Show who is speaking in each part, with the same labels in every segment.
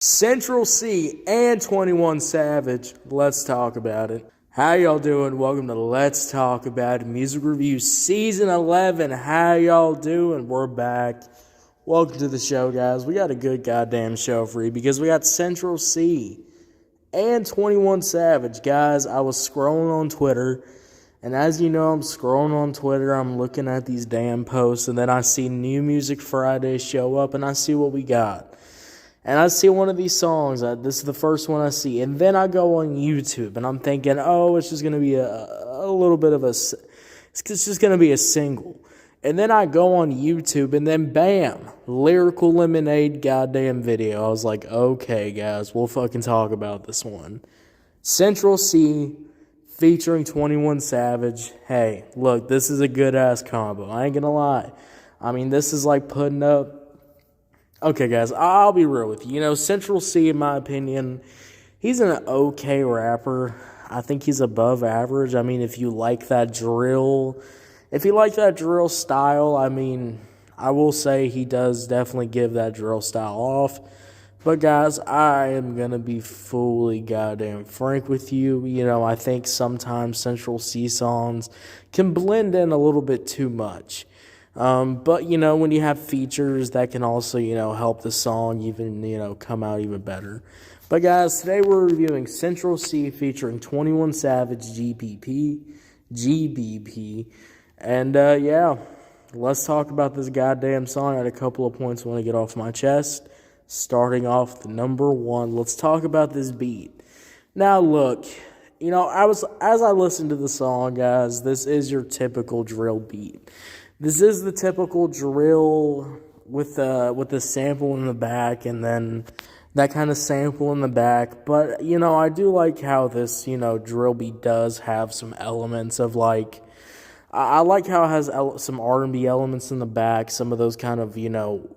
Speaker 1: Central C and 21 Savage. Let's talk about it. How y'all doing? Welcome to Let's Talk About It Music Reviews Season 11. How y'all doing? We're back. Welcome to the show, guys. We got a good goddamn show for you because we got Central C and 21 Savage. Guys, I was scrolling on Twitter, and as you know, I'm scrolling on Twitter, I'm looking at these damn posts, and then I see New Music Friday show up, and I see what we got. And I see one of these songs, this is the first one I see, and then I go on YouTube, and I'm thinking, oh, it's just going to be a little bit of it's just going to be a single. And then I go on YouTube, and then bam, Lyrical Lemonade goddamn video. I was like, okay, guys, we'll fucking talk about this one. Central C featuring 21 Savage. Hey, look, this is a good-ass combo. I ain't going to lie. I mean, this is like putting up. Okay, guys, I'll be real with you. You know, Central C, in my opinion, he's an okay rapper. I think he's above average. I mean, if you like that drill style, I mean, I will say he does definitely give that drill style off. But, guys, I am going to be fully goddamn frank with you. You know, I think sometimes Central C songs can blend in a little bit too much. But, you know, when you have features, that can also, you know, help the song even, you know, come out even better. But, guys, today we're reviewing Central C featuring 21 Savage GBP. And, yeah, let's talk about this goddamn song. I had a couple of points I want to get off my chest. Starting off the number one, let's talk about this beat. Now, look, you know, as I listened to the song, guys, this is your typical drill beat. This is the typical drill with the sample in the back and then that kind of sample in the back. But, you know, I do like how this, you know, drill beat does have some elements of like, I like how it has some R&B elements in the back, some of those kind of, you know,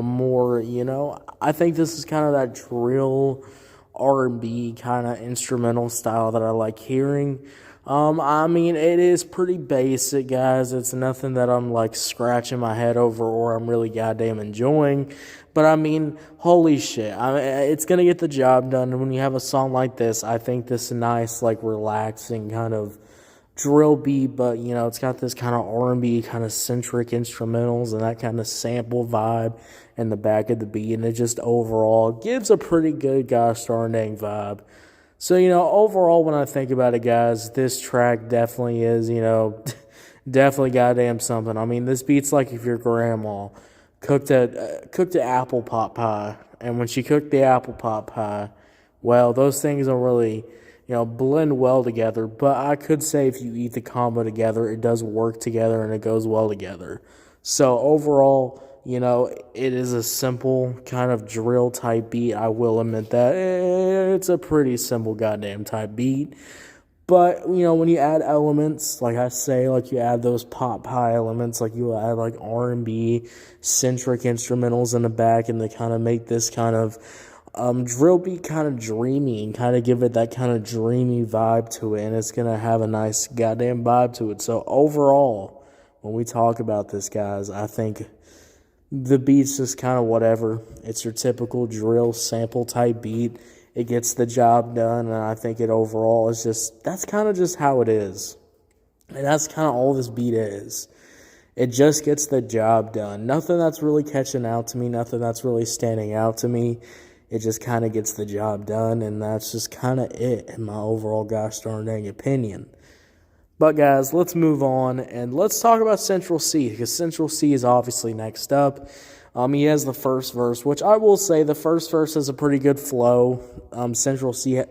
Speaker 1: more, you know, I think this is kind of that drill R&B kind of instrumental style that I like hearing. I mean, it is pretty basic, guys. It's nothing that I'm, like, scratching my head over or I'm really goddamn enjoying. But, I mean, holy shit. It's going to get the job done. And when you have a song like this, I think this nice, like, relaxing kind of drill beat. But, you know, it's got this kind of R&B kind of centric instrumentals and that kind of sample vibe in the back of the beat. And it just overall gives a pretty good gosh darn dang vibe. So, you know, overall, when I think about it, guys, this track definitely is, you know, definitely goddamn something. I mean, this beat's like if your grandma cooked an apple pot pie, and when she cooked the apple pot pie, well, those things don't really, you know, blend well together. But I could say if you eat the combo together, it does work together and it goes well together. So, overall, you know, it is a simple kind of drill type beat. I will admit that it's a pretty simple goddamn type beat. But, you know, when you add elements, like I say, like you add those pop pie elements, like you add like R&B centric instrumentals in the back, and they kind of make this kind of drill beat kind of dreamy and kind of give it that kind of dreamy vibe to it. And it's going to have a nice goddamn vibe to it. So overall, when we talk about this, guys, I think the beat's just kind of whatever. It's your typical drill sample type beat. It gets the job done, and I think it overall is just, that's kind of just how it is. And that's kind of all this beat is. It just gets the job done. Nothing that's really catching out to me, nothing that's really standing out to me. It just kind of gets the job done, and that's just kind of it in my overall gosh darn dang opinion. But, guys, let's move on, and let's talk about Central C, because Central C is obviously next up. He has the first verse, which I will say the first verse has a pretty good flow. Central C,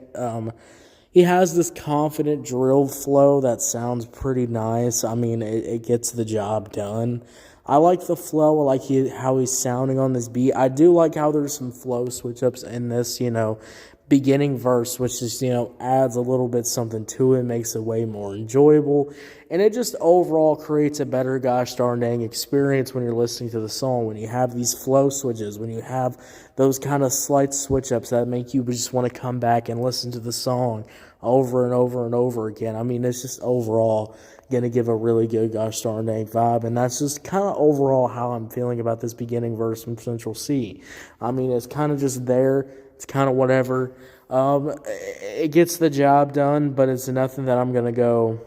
Speaker 1: he has this confident drill flow that sounds pretty nice. I mean, it gets the job done. I like the flow. I like how he's sounding on this beat. I do like how there's some flow switch-ups in this, you know, beginning verse, which is, you know, adds a little bit something to it, makes it way more enjoyable, and it just overall creates a better gosh darn dang experience when you're listening to the song, when you have these flow switches, when you have those kind of slight switch-ups that make you just want to come back and listen to the song over and over and over again. I mean, it's just overall going to give a really good gosh darn dang vibe, and that's just kind of overall how I'm feeling about this beginning verse from Central C. I mean, it's kind of just there It's kind of whatever. It gets the job done, but it's nothing that I'm going to go,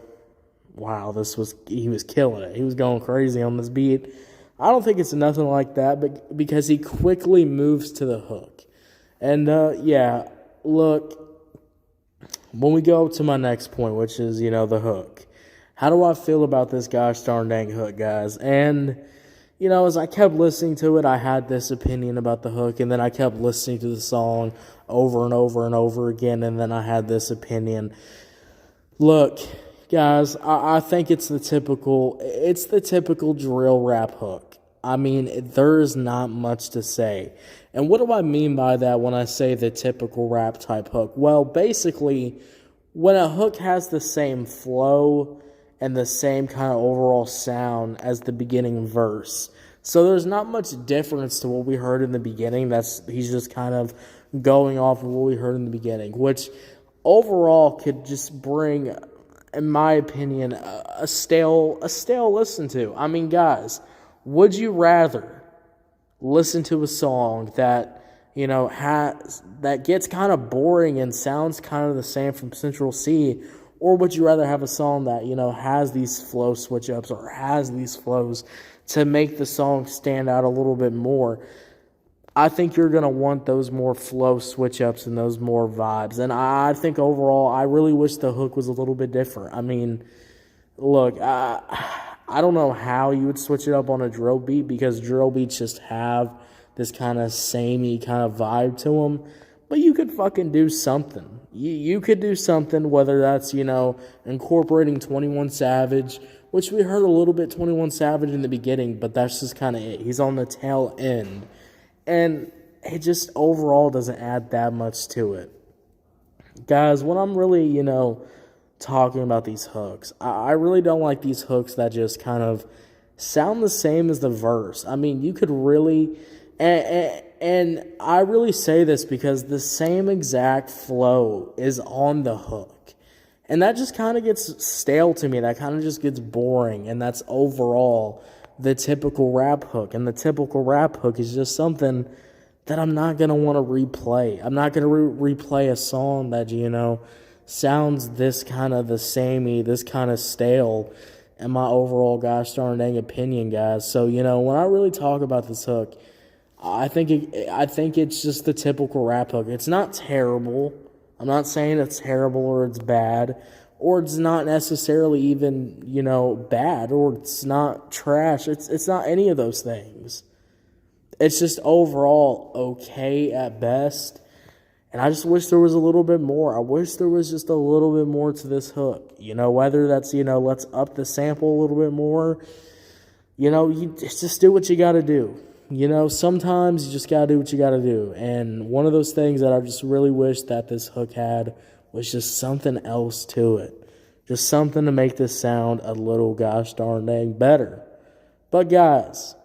Speaker 1: wow, he was killing it. He was going crazy on this beat. I don't think it's nothing like that, but because he quickly moves to the hook. And, yeah, look, when we go to my next point, which is, the hook, how do I feel about this gosh darn dang hook, guys? And, as I kept listening to it, I had this opinion about the hook, and then I kept listening to the song over and over and over again, and then I had this opinion. Look, guys, I think it's the typical drill rap hook. I mean, there's not much to say. And what do I mean by that when I say the typical rap type hook? Well, basically, when a hook has the same flow and the same kind of overall sound as the beginning verse. So there's not much difference to what we heard in the beginning. He's just kind of going off of what we heard in the beginning, which overall could just bring, in my opinion, a stale listen to. I mean, guys, would you rather listen to a song that, that gets kind of boring and sounds kind of the same from Central C, or would you rather have a song that, has these flow switch-ups or has these flows to make the song stand out a little bit more? I think you're going to want those more flow switch-ups and those more vibes. And I think overall, I really wish the hook was a little bit different. I mean, look, I don't know how you would switch it up on a drill beat, because drill beats just have this kind of samey kind of vibe to them. But you could fucking do something. You could do something, whether that's, incorporating 21 Savage, which we heard a little bit 21 Savage in the beginning, but that's just kind of it. He's on the tail end. And it just overall doesn't add that much to it. Guys, when I'm really, talking about these hooks, I really don't like these hooks that just kind of sound the same as the verse. I mean, you could really... And I really say this because the same exact flow is on the hook. And that just kind of gets stale to me. That kind of just gets boring. And that's overall the typical rap hook. And the typical rap hook is just something that I'm not going to want to replay. I'm not going to replay a song that, sounds this kind of the samey, this kind of stale, in my overall gosh darn dang opinion, guys. So, when I really talk about this hook, I think it's just the typical rap hook. It's not terrible. I'm not saying it's terrible or it's bad, or it's not necessarily even, bad, or it's not trash. It's not any of those things. It's just overall okay at best. And I just wish there was a little bit more. I wish there was just a little bit more to this hook. Whether that's, let's up the sample a little bit more. You just do what you got to do. Sometimes you just got to do what you got to do. And one of those things that I just really wish that this hook had was just something else to it. Just something to make this sound a little gosh darn dang better. But guys,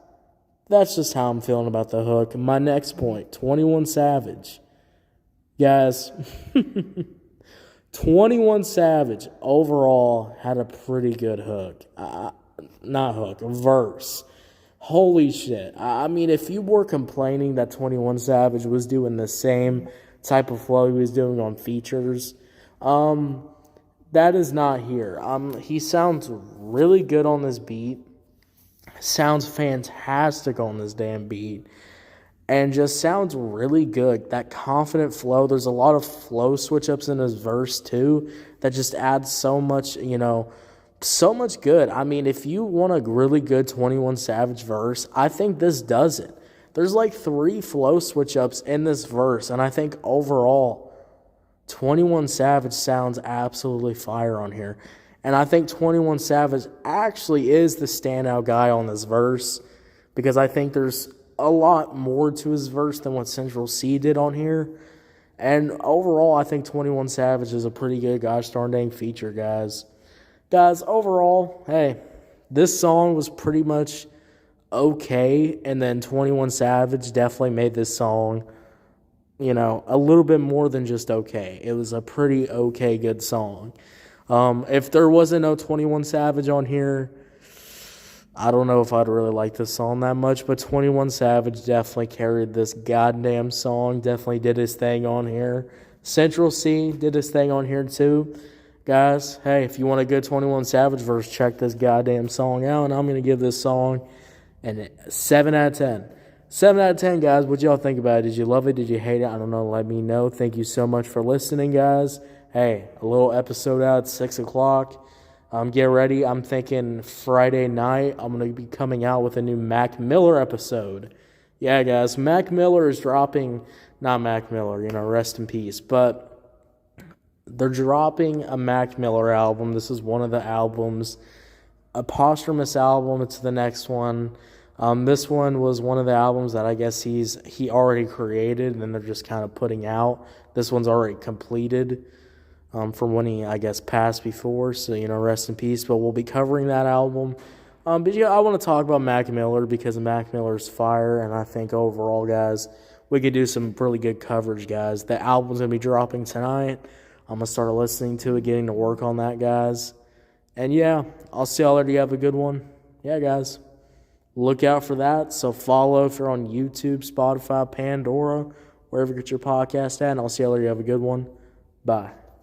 Speaker 1: that's just how I'm feeling about the hook. My next point, 21 Savage. Guys, 21 Savage overall had a pretty good hook. Verse. Holy shit. I mean, if you were complaining that 21 Savage was doing the same type of flow he was doing on features, that is not here. He sounds really good on this beat. Sounds fantastic on this damn beat. And just sounds really good. That confident flow. There's a lot of flow switch-ups in his verse, too, that just adds so much, so much good. I mean, if you want a really good 21 Savage verse, I think this does it. There's like 3 flow switch-ups in this verse, and I think overall, 21 Savage sounds absolutely fire on here. And I think 21 Savage actually is the standout guy on this verse, because I think there's a lot more to his verse than what Central C did on here. And overall, I think 21 Savage is a pretty good gosh darn dang feature, guys. Guys, overall, hey, this song was pretty much okay, and then 21 Savage definitely made this song, a little bit more than just okay. It was a pretty okay, good song. If there wasn't no 21 Savage on here, I don't know if I'd really like this song that much, but 21 Savage definitely carried this goddamn song, definitely did his thing on here. Central C did his thing on here too. Guys, hey, if you want a good 21 Savage verse, check this goddamn song out, and I'm going to give this song a 7 out of 10. 7 out of 10, guys. What y'all think about it? Did you love it? Did you hate it? I don't know. Let me know. Thank you so much for listening, guys. Hey, a little episode out at 6 o'clock. Get ready. I'm thinking Friday night I'm going to be coming out with a new Mac Miller episode. Yeah, guys, Mac Miller is dropping, not Mac Miller, rest in peace, but they're dropping a Mac Miller album. This is one of the albums, a posthumous album. It's the next one. This one was one of the albums that I guess he already created, and then they're just kind of putting out. This one's already completed. From when he, I guess, passed before. So, rest in peace. But we'll be covering that album. But yeah, I want to talk about Mac Miller because Mac Miller's fire. And I think overall, guys, we could do some really good coverage, guys. The album's going to be dropping tonight. I'm going to start listening to it, getting to work on that, guys. And yeah, I'll see y'all later. You have a good one. Yeah, guys. Look out for that. So follow if you're on YouTube, Spotify, Pandora, wherever you get your podcast at. And I'll see y'all later. You have a good one. Bye.